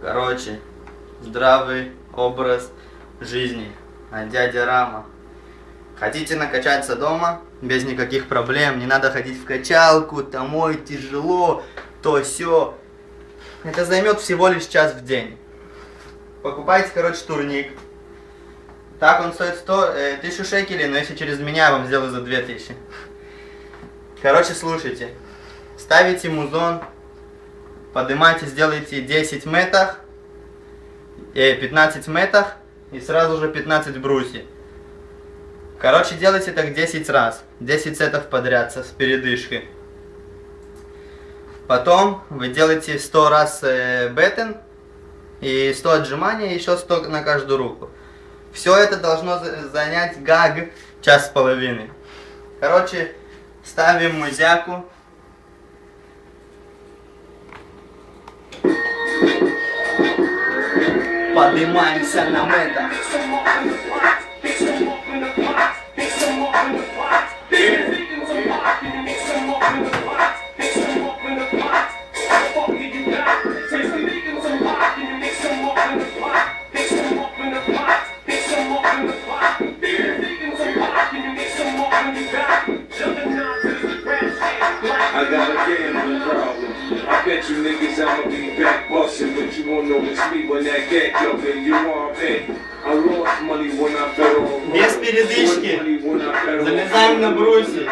Короче, здравый образ жизни от дяди Рама. Хотите накачаться дома без никаких проблем, не надо ходить в качалку, домой тяжело, то сё. Это займет всего лишь час в день. Покупайте, короче, турник. Так он стоит 1000 шекелей, но если через меня, я вам сделаю за 2000. Короче, слушайте. Ставите музон, поднимайте, сделайте 10 метах, 15 метах и сразу же 15 брусьев. Короче, делайте так 10 раз. 10 сетов подряд с передышкой. Потом вы делаете 100 раз беттен и 100 отжиманий, еще 100 на каждую руку. Все это должно занять гаг час с половиной. Короче, ставим музяку. Поднимаемся на метр. I got a gambling problem. I bet you niggas I'ma be back bustin', but you won't know it's me when that cat jumpin'. You want bet? I lost money when I bet on. Без передышки. Залезаем на брусья.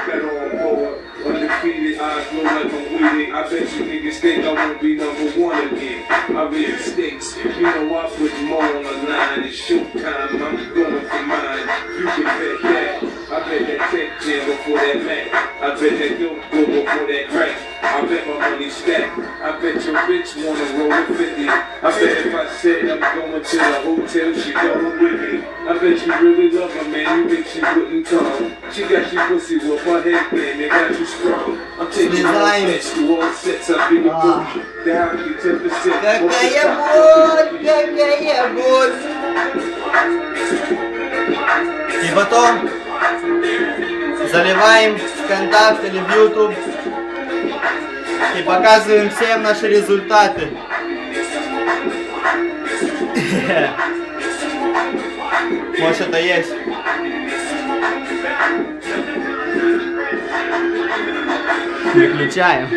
Undefeated, eyes low like I'm weeded. I bet you niggas think I won't be #1 again. I really stinks. You know I put more on the line. It's showtime. I'm going for mine. You can bet that. I bet that tech jam before that Mac. I bet that dope go before that crack. I bet my money stacked. I bet your bitch wanna roll with 50. I bet if I said I'm going to the hotel, she going with me. I bet you really love her, man. You think she wouldn't come? She got you pussy with her headband and got you strong. I'm taking all sets to all sets. I've been a down to 10%. Какая боль! И потом заливаем в контакт или в YouTube и показываем всем наши результаты. Может, это есть? Выключаем.